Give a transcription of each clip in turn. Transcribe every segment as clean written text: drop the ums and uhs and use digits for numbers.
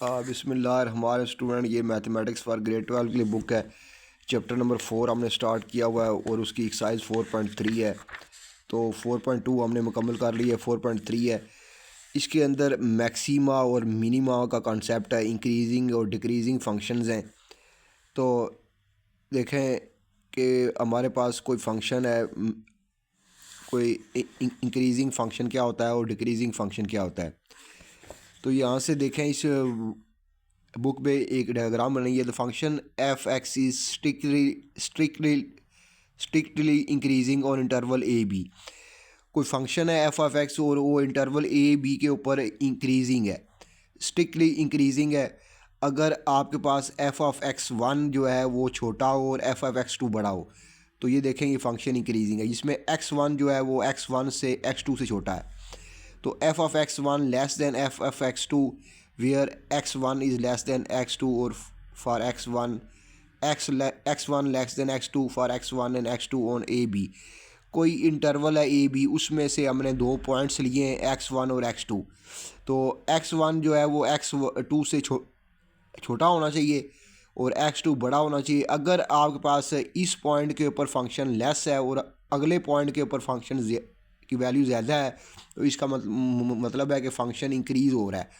बिस्मिल्लाह हमारे स्टूडेंट, ये mathematics for grade 12 के लिए बुक है। चैप्टर नंबर 4 हमने स्टार्ट किया हुआ है और उसकी एक्सरसाइज 4.3 है। तो 4.2 हमने मुकम्मल कर ली है, 4.3 है। इसके अंदर मैक्सिमा और मिनिमा का कॉन्सेप्ट है, इंक्रीजिंग और डिक्रीजिंग फंक्शंस हैं। तो देखें कि हमारे पास कोई फंक्शन है, कोई इंक्रीजिंग फंक्शन क्या होता है और डिक्रीजिंग फंक्शन क्या होता है। तो यहाँ से देखें, इस बुक में एक डायग्राम बनाई है। The function F X is strictly increasing on interval A B. कोई फंक्शन है एफ ऑफ एक्स और वो इंटरवल ए बी के ऊपर इंक्रीजिंग है, स्ट्रिक्टली इंक्रीजिंग है। अगर आपके पास एफ ऑफ एक्स वन जो है वो छोटा हो और एफ ऑफ एक्स टू बड़ा हो, तो ये देखें ये फंक्शन इंक्रीजिंग है, जिसमें एक्स वन जो है वो एक्स वन से एक्स टू से छोटा है। तो f of x one less than f of x two where x one is less than x two, और for x one x one less than x two for x one and x two on A B. कोई interval है a B, उसमें से हमने दो points लिए हैं x one और एक्स टू। तो एक्स वन जो है वो एक्स टू से छोटा होना चाहिए और एक्स टू बड़ा होना चाहिए। अगर आपके पास इस पॉइंट के ऊपर फंक्शन लेस है और अगले पॉइंट के ऊपर फंक्शन की वैल्यू ज़्यादा है, तो इसका मतलब है कि फ़ंक्शन इंक्रीज़ हो रहा है,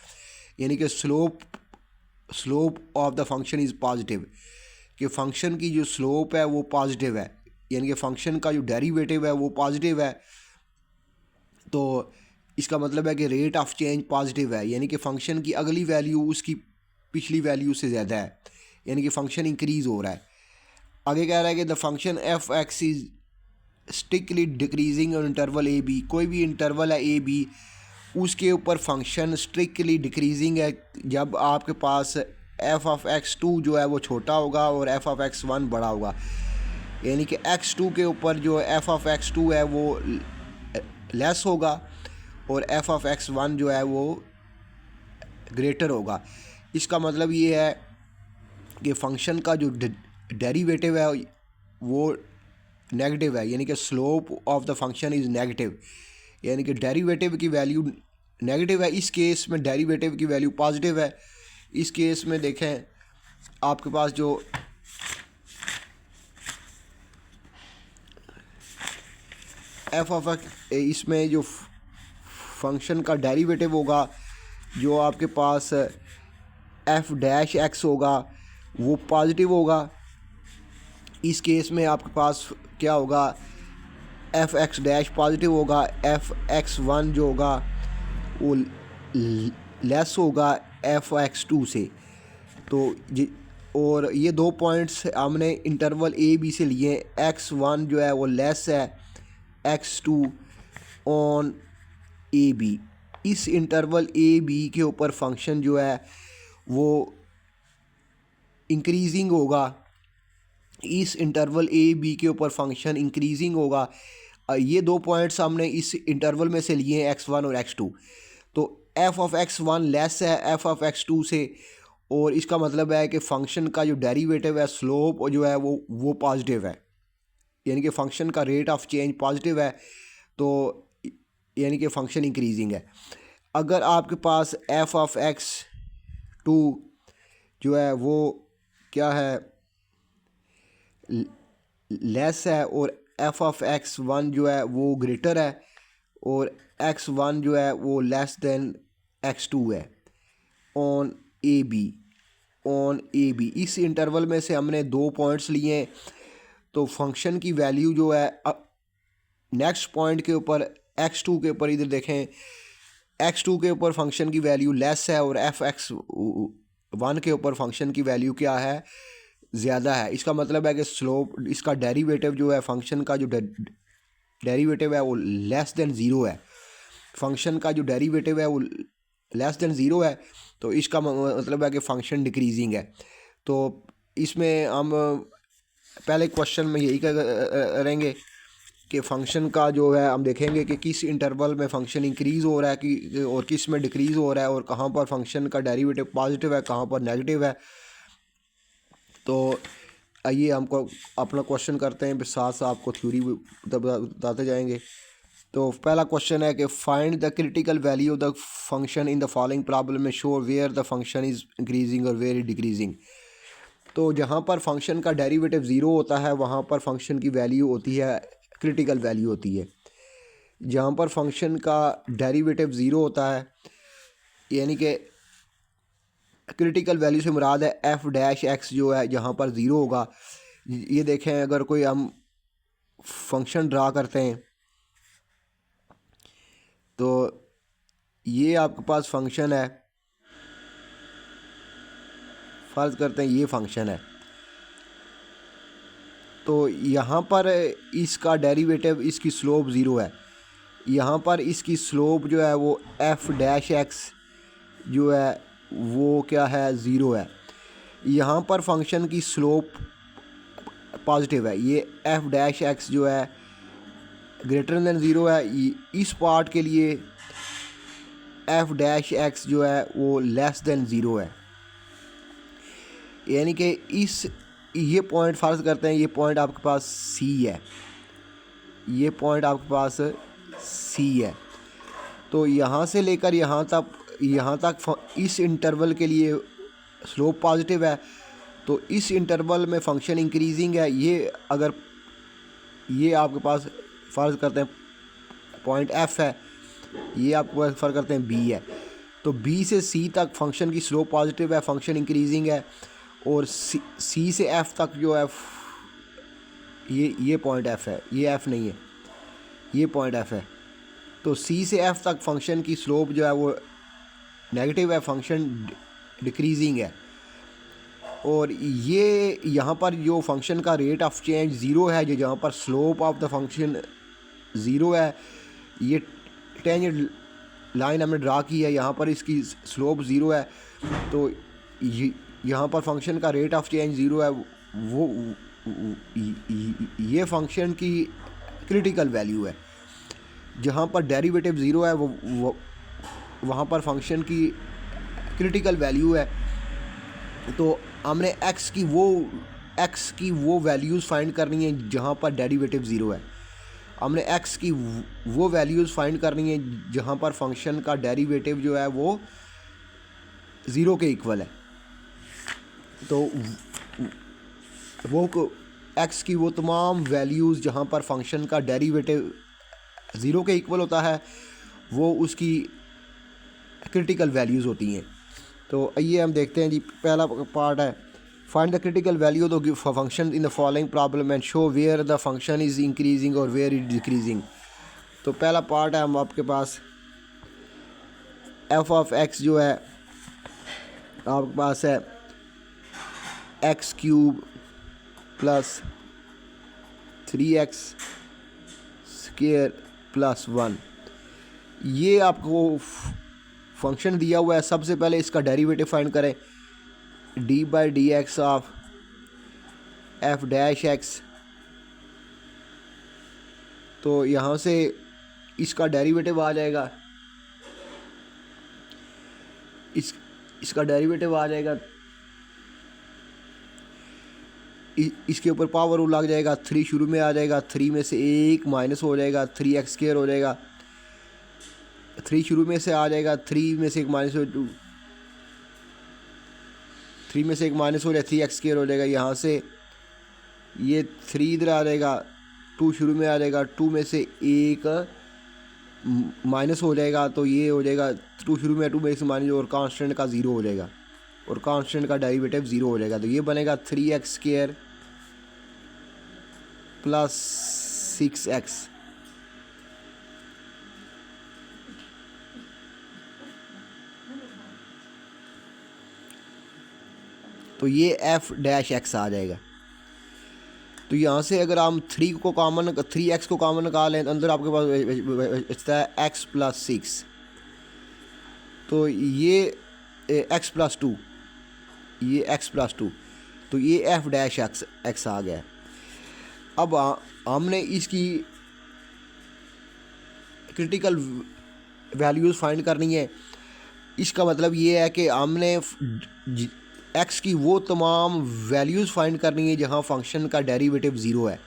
यानी कि slope of the function is positive, कि फ़ंक्शन की जो स्लोप है वो पॉजिटिव है, यानी कि फ़ंक्शन का जो डेरिवेटिव है वो पॉजिटिव है। तो इसका मतलब है कि रेट ऑफ चेंज पॉजिटिव है, यानी कि फ़ंक्शन की अगली वैल्यू उसकी पिछली वैल्यू से ज़्यादा है, यानी कि फ़ंक्शन इंक्रीज़ हो रहा है। आगे कह रहा है कि the function F X is strictly decreasing on interval A B. कोई भी इंटरवल है ए बी, उसके ऊपर फंक्शन स्ट्रिक्टली डिक्रीजिंग है जब आपके पास एफ ऑफ एक्स टू जो है वो छोटा होगा और एफ ऑफ एक्स वन बड़ा होगा, यानी कि एक्स टू के ऊपर जो एफ ऑफ एक्स टू है वो लेस होगा और एफ ऑफ एक्स वन जो है वो ग्रेटर होगा। इसका मतलब ये है कि फ़ंक्शन का जो डेरिवेटिव है वो नेगेटिव है, यानी कि slope of the function is negative, यानी कि डेरिवेटिव की वैल्यू नेगेटिव है। इस केस में डेरिवेटिव की वैल्यू पॉजिटिव है। इस केस में देखें आपके पास जो एफ ऑफ एक्स, इसमें जो फंक्शन का डेरिवेटिव होगा जो आपके पास एफ डैश एक्स होगा वो पॉजिटिव होगा। इस केस में आपके पास क्या होगा, एफ एक्स डैश पॉजिटिव होगा, एफ एक्स वन जो होगा वो लेस होगा एफ एक्स टू से। तो और ये दो पॉइंट्स हमने इंटरवल ए बी से लिए। एक्स वन जो है वो लेस है X two on A B. इस इंटरवल ए बी के ऊपर फंक्शन जो है वो इंक्रीजिंग होगा, इस इंटरवल ए बी के ऊपर फंक्शन इंक्रीजिंग होगा। ये दो पॉइंट्स हमने इस इंटरवल में से लिए हैं एक्स वन और एक्स टू। तो f of x one less है एफ ऑफ एक्स टू से, और इसका मतलब है कि फ़ंक्शन का जो डेरिवेटिव है स्लोप जो है वो पॉजिटिव है, यानी कि फ़ंक्शन का रेट ऑफ चेंज पॉजिटिव है, तो यानी कि फ़ंक्शन इंक्रीजिंग है। अगर आपके पास एफ ऑफ एक्स टू जो है वो क्या है, लेस है, और एफ ऑफ एक्स वन जो है वो ग्रेटर है, और एक्स वन जो है वो लेस देन एक्स टू है ऑन ए बी। इस इंटरवल में से हमने दो पॉइंट्स लिए हैं। तो फंक्शन की वैल्यू जो है नेक्स्ट पॉइंट के ऊपर एक्स टू के ऊपर, इधर देखें एक्स टू के ऊपर फंक्शन की वैल्यू लेस है और एफ एक्स वन के ऊपर फंक्शन की वैल्यू क्या है, ज़्यादा है। इसका मतलब है कि स्लोप, इसका डेरिवेटिव जो है फंक्शन का जो डेरिवेटिव है वो लेस देन ज़ीरो है। फंक्शन का जो डेरिवेटिव है वो लेस देन ज़ीरो है, तो इसका मतलब है कि फ़ंक्शन डिक्रीजिंग है। तो इसमें हम पहले क्वेश्चन में यही करेंगे कि फ़ंक्शन का जो है हम देखेंगे कि किस इंटरवल में फ़ंक्शन इंक्रीज़ हो रहा है कि और किस में डिक्रीज़ हो रहा है, और कहाँ पर फंक्शन का डेरिवेटिव पॉजिटिव है, कहाँ पर नेगेटिव है। तो आइए हमको अपना क्वेश्चन करते हैं, फिर साथ साथ आपको थ्योरी बताते जाएंगे। तो पहला क्वेश्चन है कि find the critical value of the function in the following problem में show where the function is increasing और वेयर इज डिक्रीजिंग। तो जहाँ पर फंक्शन का डेरिवेटिव ज़ीरो होता है वहाँ पर फंक्शन की वैल्यू होती है क्रिटिकल वैल्यू होती है। जहाँ पर फंक्शन का डेरिवेटिव ज़ीरो होता है यानी कि क्रिटिकल वैल्यू से मुराद है एफ डैश एक्स जो है जहाँ पर ज़ीरो होगा। ये देखें अगर कोई हम फंक्शन ड्रा करते हैं तो ये आपके पास फंक्शन है, फ़र्ज़ करते हैं ये फंक्शन है। तो यहाँ पर इसका डेरिवेटिव इसकी स्लोप ज़ीरो है। यहाँ पर इसकी स्लोप जो है वो एफ डैश एक्स जो है वो क्या है ज़ीरो है। यहाँ पर फंक्शन की स्लोप पॉजिटिव है। ये एफ डैश एक्स जो है ग्रेटर दैन ज़ीरो है। इस पार्ट के लिए एफ डैश एक्स जो है वो लेस दैन ज़ीरो है। यानी कि ये पॉइंट फ़र्ज़ करते हैं ये पॉइंट आपके पास सी है, ये पॉइंट आपके पास सी है। तो यहाँ से लेकर यहाँ तक इस इंटरवल के लिए स्लोप पॉजिटिव है। तो इस इंटरवल में फंक्शन इंक्रीजिंग है। ये अगर ये आपके पास फ़र्ज़ करते हैं पॉइंट एफ है, ये आपको फ़र्ज़ करते हैं बी है। तो बी से सी तक फंक्शन की स्लोप पॉजिटिव है, फंक्शन इंक्रीजिंग है। और सी से एफ़ तक जो है ये पॉइंट एफ़ है, ये एफ़ नहीं है, ये पॉइंट एफ़ है। तो सी से एफ़ तक फंक्शन की स्लोप जो है वो नेगेटिव है, फंक्शन डिक्रीजिंग है। और ये यहाँ पर जो फंक्शन का रेट ऑफ चेंज ज़ीरो है, जो जहाँ पर slope of the function zero है, ये टेंजेंट लाइन हमने ड्रा की है, यहाँ पर इसकी स्लोप ज़ीरो है। तो यहाँ पर फंक्शन का रेट ऑफ चेंज ज़ीरो है। ये फंक्शन की क्रिटिकल वैल्यू है। जहाँ पर डेरिवेटिव ज़ीरो है वहाँ पर फंक्शन की क्रिटिकल वैल्यू है। तो हमने एक्स की वो वैल्यूज़ फाइंड करनी है जहाँ पर डेरिवेटिव ज़ीरो है। हमने एक्स की वो वैल्यूज़ फाइंड करनी है जहाँ पर फंक्शन का डेरिवेटिव जो है वो ज़ीरो के इक्वल है। तो वो एक्स की वो तमाम वैल्यूज़ जहाँ पर फंक्शन का डेरिवेटिव ज़ीरो के इक्वल होता है वो उसकी क्रिटिकल वैल्यूज़ होती हैं। तो आइए हम देखते हैं जी, पहला पार्ट है find the critical value of the function in the following problem and show where the function is increasing और वेयर इज डिक्रीजिंग। तो पहला पार्ट है हम आपके पास एफ ऑफ एक्स जो है आपके पास है x cube plus 3x square plus 1। ये आपको फंक्शन दिया हुआ है। सबसे पहले इसका डेरिवेटिव फाइंड करें, D by D x of F dash x. तो यहाँ से इसका डेरिवेटिव आ जाएगा, इसका डेरिवेटिव आ जाएगा, इसके ऊपर पावर रूल लग जाएगा। 3 शुरू में आ जाएगा, 3 में से 1 माइनस हो जाएगा, 3x स्क्वायर हो जाएगा। 3 शुरू में से आ जाएगा, 3 में से 1 माइनस हो, 3 में से 1 माइनस हो जाएगा, 3x स्क्वायर हो जाएगा। यहाँ से ये 3 इधर आ जाएगा, 2 शुरू में आ जाएगा, 2 में से 1 माइनस हो जाएगा। तो ये हो जाएगा 2 शुरू में 2 में से माइनस और कांस्टेंट का 0 हो जाएगा और कांस्टेंट का डेरिवेटिव 0 हो जाएगा। तो ये बनेगा 3x स्क्वायर प्लस 6x। तो ये f डैश x आ जाएगा। तो यहाँ से अगर हम 3x को कॉमन निकालें तो अंदर आपके पास बचता है x प्लस 6। तो ये x प्लस 2, ये x प्लस 2, तो ये f डैश x आ गया। अब हमने इसकी क्रिटिकल वैल्यूज़ फाइंड करनी है। इसका मतलब ये है कि हमने x की वो तमाम वैल्यूज़ फाइंड करनी है जहाँ फंक्शन का डेरिवेटिव ज़ीरो है।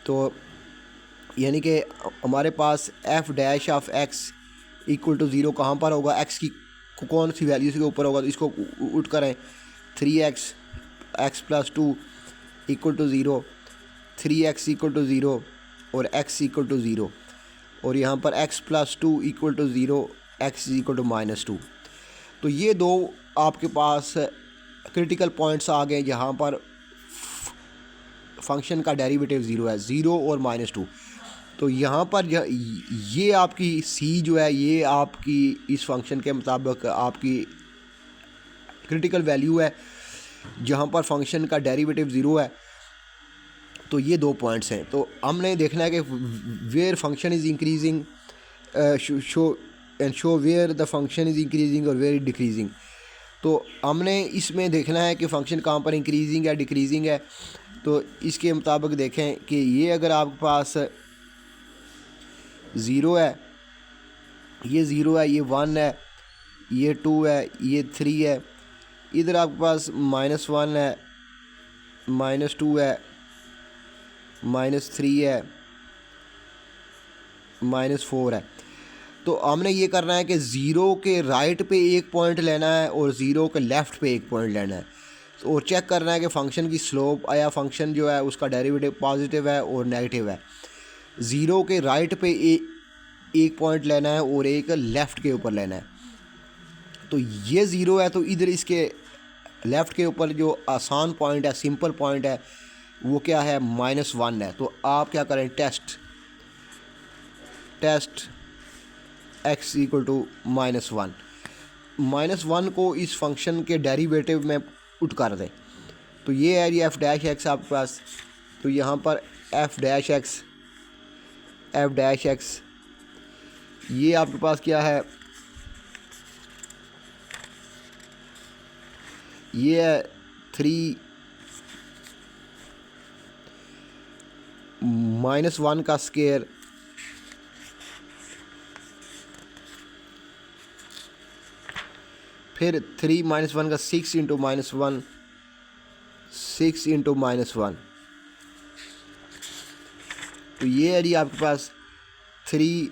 तो यानी कि हमारे पास f dash of x equal to zero कहाँ पर होगा, एक्स की कौन सी वैल्यू के ऊपर होगा, तो इसको उठ करें 3x X plus two equal to zero, 3x equal to zero और x इक्वल टू ज़ीरो, और यहाँ पर x plus two equal to zero, x equal to -2। तो ये दो आपके पास क्रिटिकल पॉइंट्स आ गए जहाँ पर फंक्शन का डेरिवेटिव ज़ीरो है, ज़ीरो और -2। तो यहाँ पर ये आपकी c जो है ये आपकी इस फंक्शन के मुताबिक आपकी क्रिटिकल वैल्यू है जहाँ पर फंक्शन का डेरिवेटिव ज़ीरो है। तो ये दो पॉइंट्स हैं। तो हमने देखना है कि where function is increasing show where the function is increasing और वेयर डिक्रीजिंग। तो हमने इसमें देखना है कि फंक्शन कहाँ पर इंक्रीजिंग है डिक्रीजिंग है। तो इसके मुताबिक देखें कि ये अगर आपके पास ज़ीरो है, ये ज़ीरो है, ये वन है, ये टू है, ये थ्री है, इधर आपके पास -1 है, -2 है, -3 है, -4 है। तो हमने ये करना है कि ज़ीरो के राइट पे एक पॉइंट लेना है और ज़ीरो के लेफ़्ट पे एक पॉइंट लेना है और चेक करना है कि फ़ंक्शन की स्लोप या फंक्शन जो है उसका डेरिवेटिव पॉजिटिव है और नेगेटिव है। ज़ीरो के राइट पे एक पॉइंट लेना है और एक लेफ़्ट के ऊपर लेना है। तो ये ज़ीरो है, तो इधर इसके लेफ़्ट के ऊपर जो आसान पॉइंट है, सिंपल पॉइंट है, वो क्या है, -1 है। तो आप क्या करें, टेस्ट x इक्वल टू -1, -1 को इस फंक्शन के डेरिवेटिव में पुट कर दें। तो ये है ये एफ डैश एक्स आपके पास। तो यहाँ पर एफ डैश एक्स ये आपके पास क्या है, ये है 3 -1 का स्केयर फिर 3 -1 का 6 इंटू -1, 6 इंटू -1। तो ये है जी आपके पास 3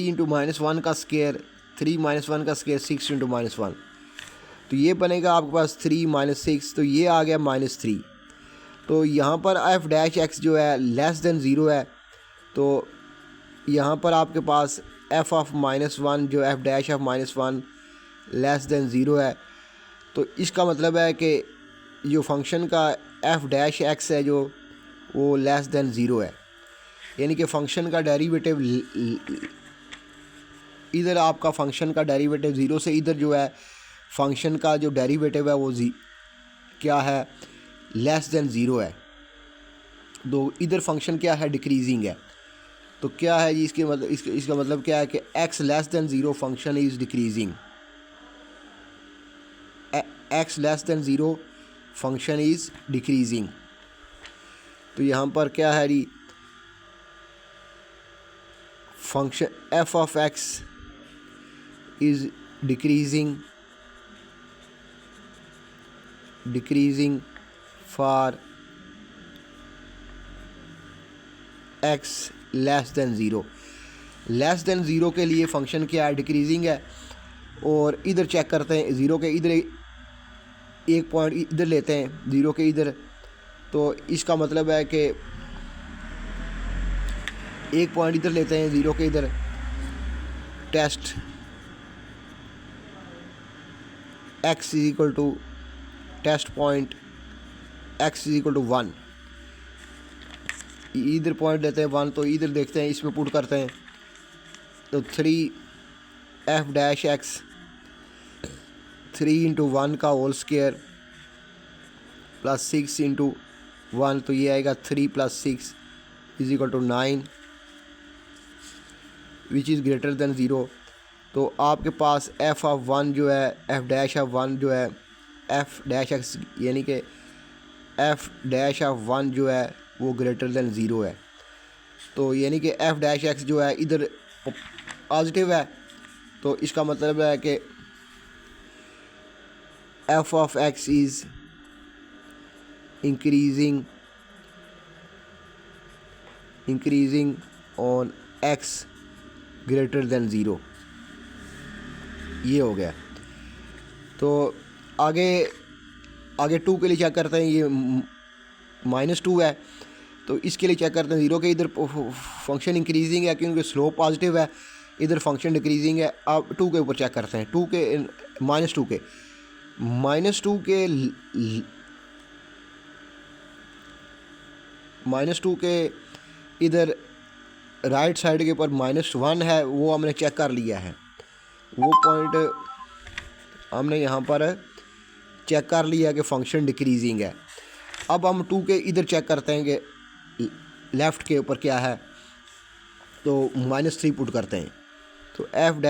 इंटू -1 का स्केयर, 3 -1 का स्केयर 6 इंटू -1। तो ये बनेगा आपके पास 3 - 6, तो ये आ गया -3। तो यहाँ पर एफ डैश एक्स जो है लेस देन ज़ीरो है। तो यहाँ पर आपके पास एफ ऑफ -1 जो F dash of -1 less than zero है। तो इसका मतलब है कि जो फंक्शन का एफ डैश एक्स है जो वो लेस देन ज़ीरो है, यानी कि फ़ंक्शन का डेरिवेटिव इधर आपका फ़ंक्शन का डेरिवेटिव ज़ीरो से इधर जो है फंक्शन का जो डेरिवेटिव है वो क्या है, लेस देन ज़ीरो है। तो इधर फंक्शन क्या है, डिक्रीजिंग है। तो क्या है जी इसके मतलब इसका मतलब क्या है कि x less than zero function is decreasing, x less than zero function is decreasing. तो यहाँ पर क्या है जी, function f of x is decreasing for x less than zero. Less than zero के लिए फ़ंक्शन क्या है, डिक्रीजिंग है। और इधर चेक करते हैं, ज़ीरो के इधर एक पॉइंट इधर लेते हैं, ज़ीरो के इधर। तो इसका मतलब है कि एक पॉइंट इधर लेते हैं ज़ीरो के इधर, test x is equal to test point x is equal to 1, इधर पॉइंट लेते हैं 1। तो इधर देखते हैं, इसमें पुट करते हैं। तो 3 एफ डैश एक्स 3 इंटू 1 का होल स्केयर प्लस 6 इंटू 1, तो ये आएगा 3 + 6 is equal to 9 which is greater than zero. तो आपके पास एफ ऑफ 1 जो है, एफ डैश ऑफ 1 जो है, एफ डैश एक्स यानी कि एफ डैश ऑफ 1 जो है वो ग्रेटर देन ज़ीरो है। तो यानी कि एफ डैश एक्स जो है इधर पॉजिटिव है। तो इसका मतलब है कि F of x is increasing increasing on x greater than zero, ये हो गया। तो आगे 2 के लिए चेक करते हैं, ये -2 है, तो इसके लिए चेक करते हैं 0 के, इधर फंक्शन इंक्रीजिंग है क्योंकि स्लोप पॉजिटिव है, इधर फंक्शन डिक्रीजिंग है। अब 2 के ऊपर चेक करते हैं, -2 के इधर राइट साइड के ऊपर -1 है, वो हमने चेक कर लिया है, वो पॉइंट हमने यहाँ पर चेक कर लिया कि फंक्शन डिक्रीजिंग है। अब हम 2 के इधर चेक करते हैं कि लेफ़्ट के ऊपर क्या है, तो -3 पुट करते हैं, तो f'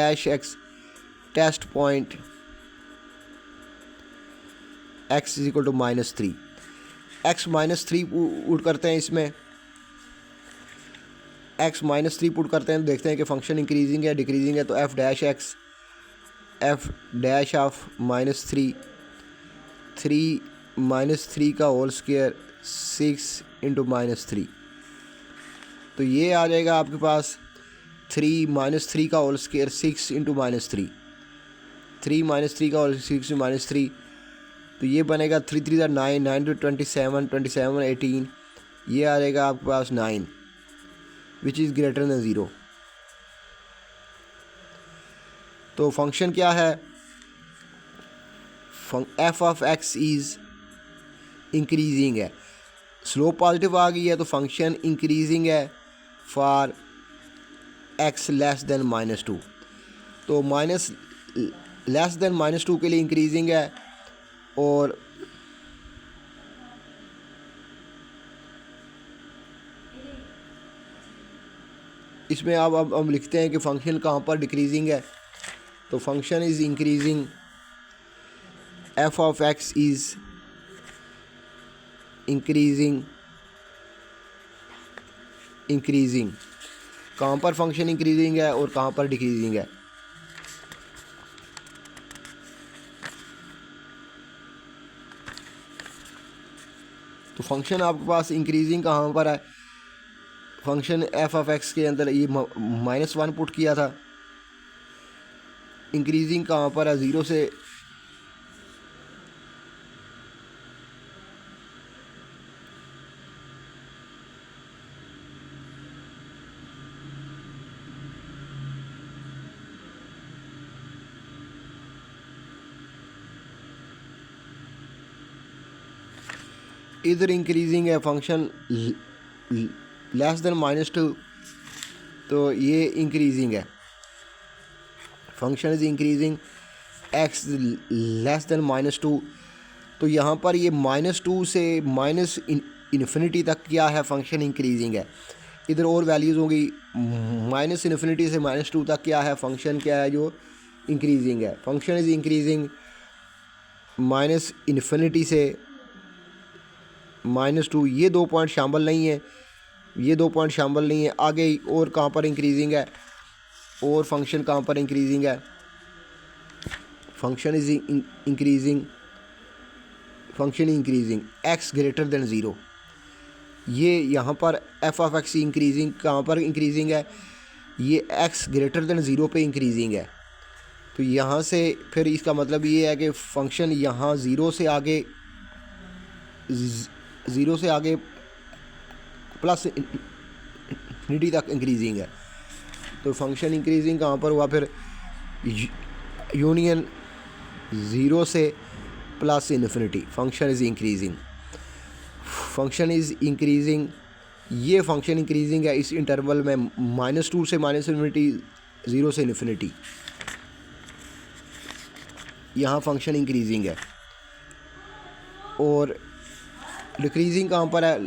test point x = -3, x -3 put करते हैं, इसमें x -3 पुट करते हैं, तो देखते हैं कि फंक्शन इंक्रीजिंग है डिक्रीजिंग है, तो f' ऑफ -3 -3 का होल स्क्वायर 6 × -3, तो ये आ जाएगा आपके पास 3 का होल स्क्वायर 6 × -3, 3 का होल 6 × -3, तो ये बनेगा 3 3 9, 9 × 27, 27 18, ये आ जाएगा आपके पास 9 विच इज़ ग्रेटर देन 0। तो फंक्शन क्या है, f of x is increasing है, स्लोप पॉजिटिव आ गई है, तो फंक्शन इंक्रीजिंग है फॉर x लेस देन -2, तो लेस देन -2 के लिए इंक्रीजिंग है, और इसमें अब हम लिखते हैं कि फंक्शन कहाँ पर डिक्रीजिंग है, तो function is increasing, f of x is increasing कहाँ पर फंक्शन इंक्रीजिंग है और कहाँ पर डिक्रीजिंग है। तो फंक्शन आपके पास इंक्रीजिंग कहाँ पर है, फंक्शन f ऑफ x के अंदर ये -1 पुट किया था, इंक्रीजिंग कहाँ पर है, 0 से इधर इंक्रीजिंग है, फंक्शन लेस देन -2, तो ये इंक्रीजिंग है, function is increasing x less then -2, तो यहाँ पर ये -2 से -∞ तक क्या है, फंक्शन इंक्रीजिंग है। इधर और वैल्यूज़ होंगी, -∞ से -2 तक क्या है, फंक्शन क्या है जो इंक्रीजिंग है, फंक्शन इज़ इंक्रीजिंग -∞ से -2, ये 2 पॉइंट शामिल नहीं है, ये 2 पॉइंट शामिल नहीं है। आगे और कहाँ पर इंक्रीजिंग है, और फंक्शन कहाँ पर इंक्रीजिंग है, function is increasing x greater than 0, ये यहाँ पर f ऑफ x इंक्रीजिंग कहाँ पर इंक्रीजिंग है, ये x ग्रेटर देन 0 पे इंक्रीजिंग है। तो यहाँ से फिर इसका मतलब ये है कि फंक्शन यहाँ 0 से आगे प्लस इन्फिनिटी तक इंक्रीजिंग है। तो फंक्शन इंक्रीजिंग कहाँ पर हुआ, फिर यूनियन 0 से plus infinity, function is increasing, ये फंक्शन इंक्रीजिंग है इस इंटरवल में -2 से -∞, 0 से इन्फिनिटी, यहाँ फंक्शन इंक्रीजिंग है। और डिक्रीजिंग कहाँ पर है,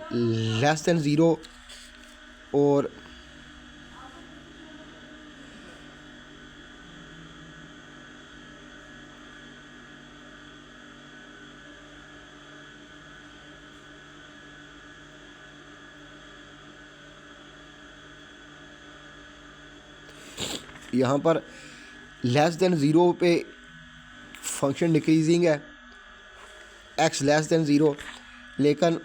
लेस देन 0, और यहाँ पर लेस देन 0 पे फंक्शन डिक्रीजिंग है, x लेस देन 0, लेकिन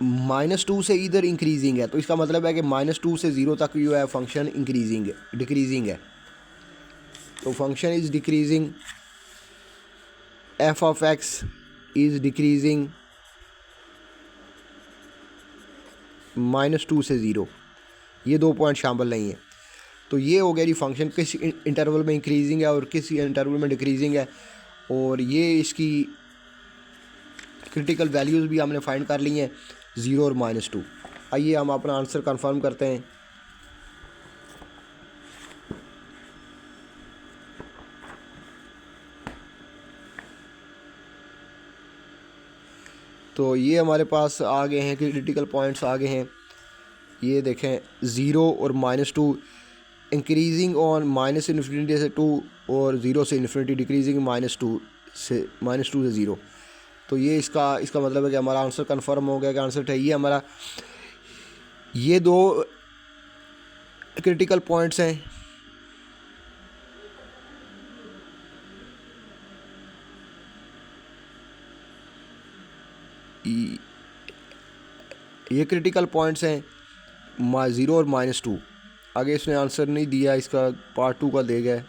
-2 से इधर इंक्रीजिंग है, तो इसका मतलब है कि -2 से 0 तक जो है फंक्शन इंक्रीजिंग है, डिक्रीजिंग है। तो function is decreasing, F of x is decreasing -2 से 0, ये 2 पॉइंट शामिल नहीं है। तो ये हो गया जी फंक्शन किस इंटरवल में इंक्रीजिंग है और किस इंटरवल में डिक्रीजिंग है, और ये इसकी क्रिटिकल वैल्यूज़ भी हमने फाइंड कर ली हैं 0 और -2। आइए हम अपना आंसर कंफर्म करते हैं। तो ये हमारे पास आ गए हैं, क्रिटिकल पॉइंट्स आ गए हैं। ये देखें 0 और -2 इंक्रीजिंग ऑन -∞ से 2 और 0 से इन्फिनिटी डिक्रीजिंग -2 से 0। तो ये इसका मतलब है कि हमारा आंसर कंफर्म हो गया कि आंसर है ये हमारा। ये 2 क्रिटिकल पॉइंट्स हैं। ये क्रिटिकल पॉइंट्स हैं 0 और -2। आगे इसने आंसर नहीं दिया, इसका पार्ट 2 का दे गए।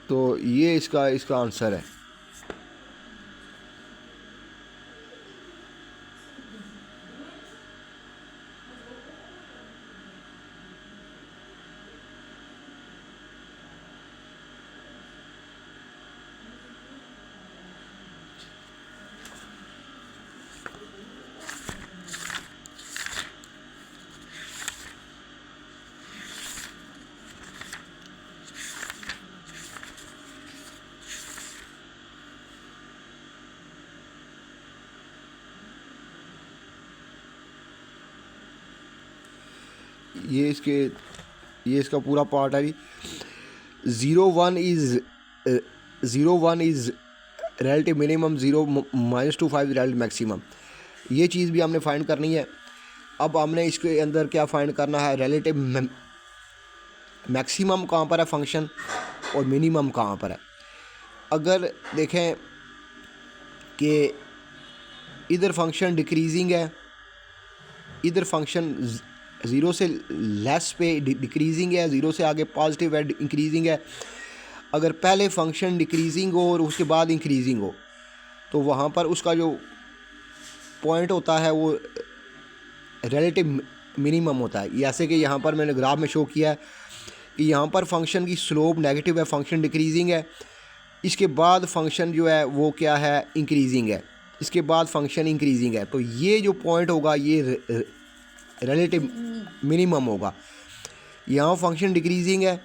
तो ये इसका आंसर है। ये इसका पूरा पार्ट है। 0 1 is relative minimum, 0 -2 5 relative maximum. ये चीज़ भी हमने फाइंड करनी है। अब हमने इसके अंदर क्या फाइंड करना है, रिलेटिव मैक्सिमम कहाँ पर है फंक्शन और मिनिमम कहाँ पर है। अगर देखें कि इधर फंक्शन डिक्रीजिंग है, इधर फंक्शन 0 से लेस पे डिक्रीजिंग है, 0 से आगे पॉजिटिव है, इंक्रीजिंग है। अगर पहले फंक्शन डिक्रीजिंग हो और उसके बाद इंक्रीजिंग हो, तो वहाँ पर उसका जो पॉइंट होता है वो रिलेटिव मिनिमम होता है। जैसे कि यहाँ पर मैंने ग्राफ में शो किया है कि यहाँ पर फंक्शन की स्लोप नेगेटिव है, फंक्शन डिक्रीजिंग है। इसके बाद फंक्शन जो है वो क्या है, इंक्रीजिंग है। इसके बाद फंक्शन इंक्रीजिंग है। तो ये जो पॉइंट होगा ये रिलेटिव मिनिमम होगा। यहाँ फंक्शन डिक्रीजिंग है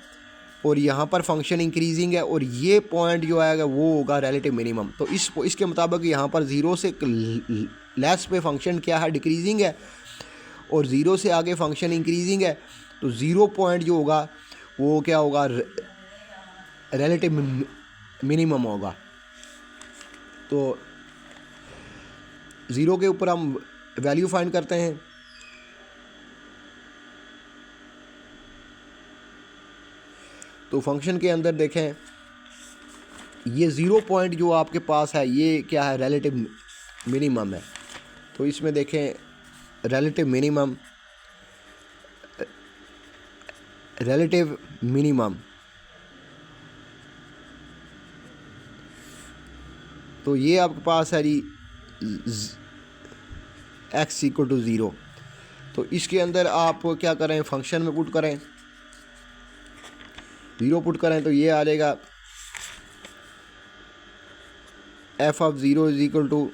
और यहाँ पर फंक्शन इंक्रीजिंग है, और ये पॉइंट जो आएगा वो होगा रिलेटिव मिनिमम। तो इसके मुताबिक यहाँ पर 0 से लेस पे फंक्शन क्या है, डिक्रीजिंग है, और 0 से आगे फंक्शन इंक्रीजिंग है। तो 0 पॉइंट जो होगा वो क्या होगा, रिलेटिव मिनिमम होगा। तो 0 के ऊपर हम वैल्यू फाइंड करते हैं। तो फंक्शन के अंदर देखें ये 0 पॉइंट जो आपके पास है ये क्या है, रिलेटिव मिनिमम है। तो इसमें देखें रिलेटिव मिनिमम, तो ये आपके पास है जी x = 0। तो इसके अंदर आप क्या करें, फंक्शन में पुट करें, 0 पुट करें, तो ये आ जाएगा f of 0 =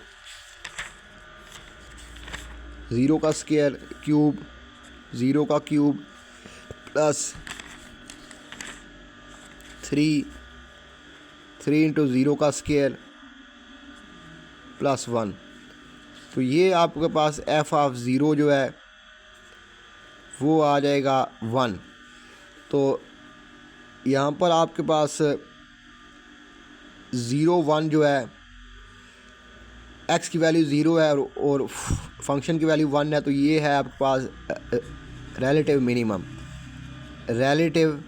0 का स्क्वायर क्यूब, 0 का क्यूब प्लस 3 × 0 का स्क्वायर प्लस 1। तो ये आपके पास f of 0 जो है वो आ जाएगा 1। तो यहाँ पर आपके पास 0 1 जो है एक्स की वैल्यू ज़ीरो है और फंक्शन की वैल्यू 1 है, तो ये है आपके पास रिलेटिव मिनिमम। Relative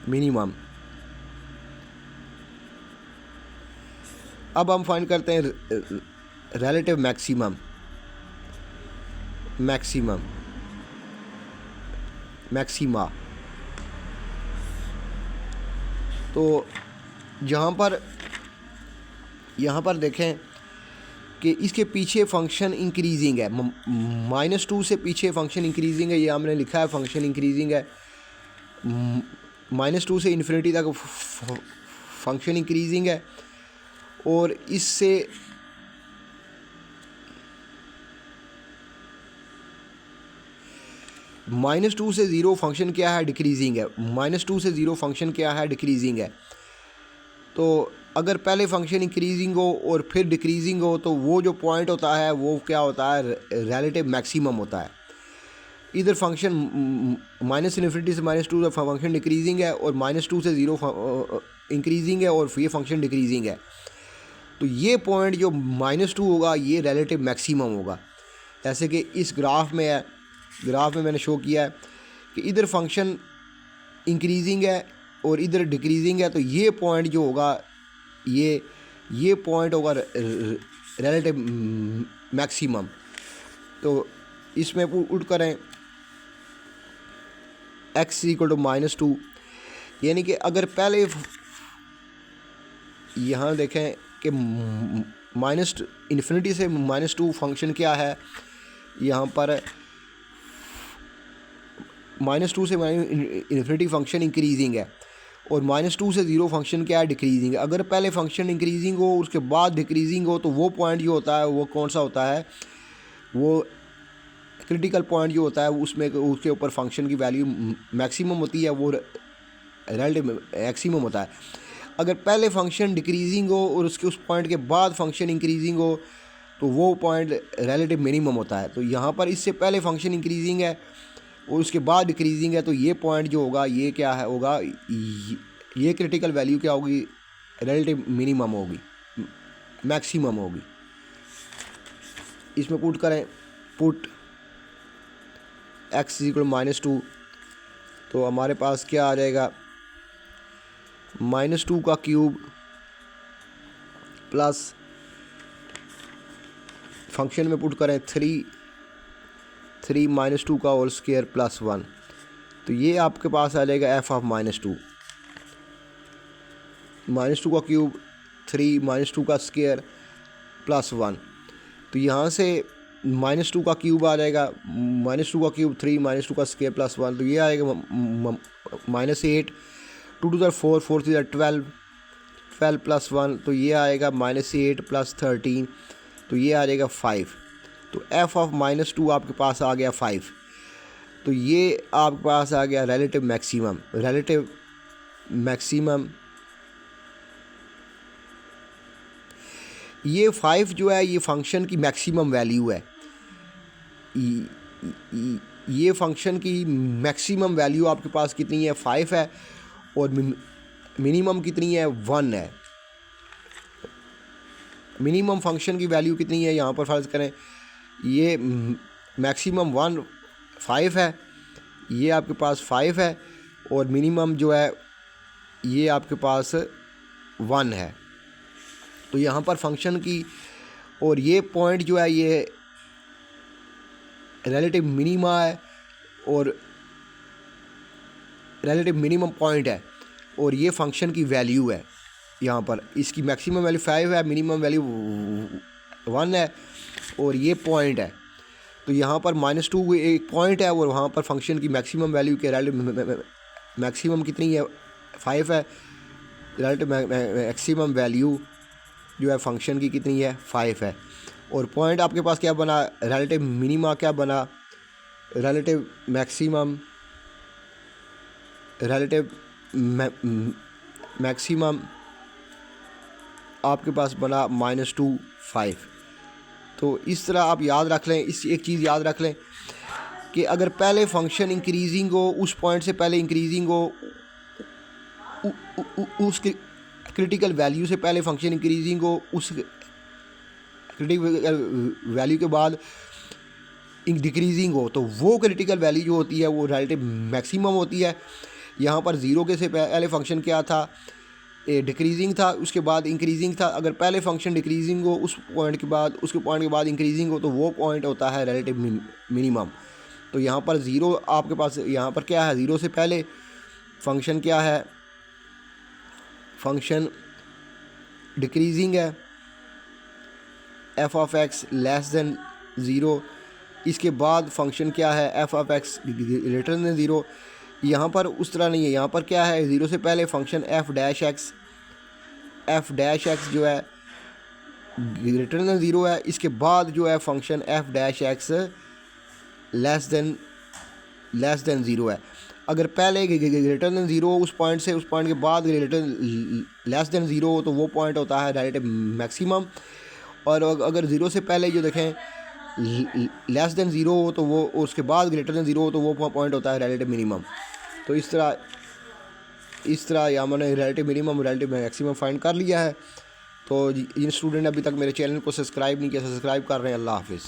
minimum. अब हम फाइंड करते हैं रिलेटिव मैक्सिमम। मैक्सिमा। तो यहाँ पर देखें कि इसके पीछे फंक्शन इंक्रीजिंग है, -2 से पीछे फंक्शन इंक्रीजिंग है। ये हमने लिखा है फंक्शन इंक्रीजिंग है। -2 से इन्फिनिटी तक फंक्शन इंक्रीजिंग है, और इससे -2 से ज़ीरो फंक्शन क्या है, डिक्रीजिंग है। -2 से ज़ीरो फंक्शन क्या है, डिक्रीजिंग है। तो अगर पहले फंक्शन इंक्रीजिंग हो और फिर डिक्रीजिंग हो, तो वो जो पॉइंट होता है वो क्या होता है, रिलेटिव मैक्सिमम होता है। इधर फंक्शन -∞ से -2 फंक्शन डिक्रीजिंग है, और -2 से ज़ीरो इंक्रीजिंग है, और ये फंक्शन डिक्रीजिंग है। तो ये पॉइंट जो -2 होगा ये रिलेटिव मैक्सिमम होगा। जैसे कि इस ग्राफ में है, ग्राफ में मैंने शो किया है कि इधर फंक्शन इंक्रीजिंग है और इधर डिक्रीजिंग है। तो ये पॉइंट जो होगा ये पॉइंट होगा रिलेटिव मैक्सिमम। तो इसमें पुट करें x = -2, यानी कि अगर पहले यहाँ देखें कि -∞ से -2 फंक्शन क्या है, यहाँ पर -2 से इन्फिनिटी फंक्शन इंक्रीजिंग है, और -2 से ज़ीरो फंक्शन क्या है, डिक्रीजिंग है। अगर पहले फंक्शन इंक्रीजिंग हो उसके बाद डिक्रीजिंग हो, तो वो पॉइंट जो होता है वो कौन सा होता है, वो क्रिटिकल पॉइंट जो होता है उसमें उसके ऊपर फंक्शन की वैल्यू मैक्सिमम होती है, वो रिलेटिव मैक्सिमम होता है। अगर पहले फंक्शन डिक्रीजिंग हो और उसके उस पॉइंट के बाद फंक्शन इंक्रीजिंग हो, तो वो पॉइंट रिलेटिव मिनिमम होता है। तो यहाँ पर इससे पहले फंक्शन इंक्रीजिंग है और उसके बाद डिक्रीजिंग है, तो ये पॉइंट जो होगा ये क्या है होगा, ये क्रिटिकल वैल्यू क्या होगी, रिलेटिव मिनिमम होगी, मैक्सिमम होगी। इसमें पुट करें, पुट x = -2, तो हमारे पास क्या आ जाएगा, -2 का क्यूब प्लस फंक्शन में पुट करें 3 -2 का होल स्क्वायर प्लस 1, तो ये आपके पास आ जाएगा f ऑफ -2। -2 का क्यूब 3 -2 का स्क्वायर प्लस 1, तो यहाँ से -2 का क्यूब आ जाएगा, -2 का क्यूब 3 -2 का स्क्वायर प्लस 1, तो ये आएगा -8, 2 to the 4 4 to the 12 plus 1, तो ये आएगा -8 प्लस 13, तो ये आ जाएगा 5। तो f ऑफ -2 आपके पास आ गया 5। तो ये आपके पास आ गया रिलेटिव मैक्सिमम। रिलेटिव मैक्सिमम ये 5 जो है ये फंक्शन की मैक्सिमम वैल्यू है। ये फंक्शन की मैक्सिमम वैल्यू आपके पास कितनी है, 5 है, और मिनिमम कितनी है, 1 है। मिनिमम फंक्शन की वैल्यू कितनी है, यहाँ पर फ़र्ज़ करें ये मैक्सिमम 5 है, ये आपके पास 5 है, और मिनिमम जो है ये आपके पास 1 है। तो यहाँ पर फंक्शन की, और ये पॉइंट जो है ये रिलेटिव मिनिमा है और रिलेटिव मिनिमम पॉइंट है, और ये फंक्शन की वैल्यू है। यहाँ पर इसकी मैक्सिमम वैल्यू 5 है, मिनिमम वैल्यू 1 है, और ये पॉइंट है। तो यहाँ पर -2 एक पॉइंट है, और वहाँ पर फंक्शन की मैक्सिमम वैल्यू के रिलेटिव मैक्सिमम कितनी है, 5 है। रिलेटिव मैक्सिमम वैल्यू जो है फंक्शन की कितनी है, 5 है। और पॉइंट आपके पास क्या बना, रिलेटिव मिनिमा क्या बना, रिलेटिव मैक्सिमम, रिलेटिव मैक्सिमम आपके पास बना -2 5। तो इस तरह आप याद रख लें, इस एक चीज़ याद रख लें कि अगर पहले फंक्शन इंक्रीजिंग हो, उस पॉइंट से पहले इंक्रीजिंग हो, उस क्रिटिकल वैल्यू से पहले फंक्शन इंक्रीजिंग हो, उस क्रिटिकल वैल्यू के बाद डिक्रीजिंग हो तो वो क्रिटिकल वैल्यू जो होती है वो रिलेटिव मैक्सिमम होती है। यहाँ पर ज़ीरो के से पहले फंक्शन क्या था, डिक्रीजिंग था, उसके बाद इंक्रीजिंग था। अगर पहले फंक्शन डिक्रीजिंग हो उस पॉइंट के बाद, उसके पॉइंट के बाद इंक्रीजिंग हो तो वो पॉइंट होता है रिलेटिव मिनिमम। तो यहाँ पर ज़ीरो आपके पास, यहाँ पर क्या है, ज़ीरो से पहले फंक्शन क्या है, फंक्शन डिक्रीजिंग है, F of x less than zero. इसके बाद फंक्शन क्या है, F of x greater than zero. यहाँ पर उस तरह नहीं है, यहाँ पर क्या है, ज़ीरो से पहले फंक्शन एफ डैश एक्स जो है ग्रेटर देन ज़ीरो है। इसके बाद जो है function F dash x less than zero है। अगर पहले ग्रेटर देन ज़ीरो उस पॉइंट से, उस पॉइंट के बाद ग्रेटर लेस देन ज़ीरो हो तो वो पॉइंट होता है रिलेटिव मैक्सिमम। और अगर ज़ीरो से पहले जो देखें लेस देन ज़ीरो हो तो वो, उसके बाद ग्रेटर देन ज़ीरो हो तो वो पॉइंट होता है रिलेटिव मिनिमम। तो इस तरह यहाँ मैंने relative minimum relative maximum find कर लिया है। तो जिन स्टूडेंट ने अभी तक मेरे चैनल को सब्सक्राइब नहीं किया, सब्सक्राइब कर रहे हैं। अल्लाह हाफिज़।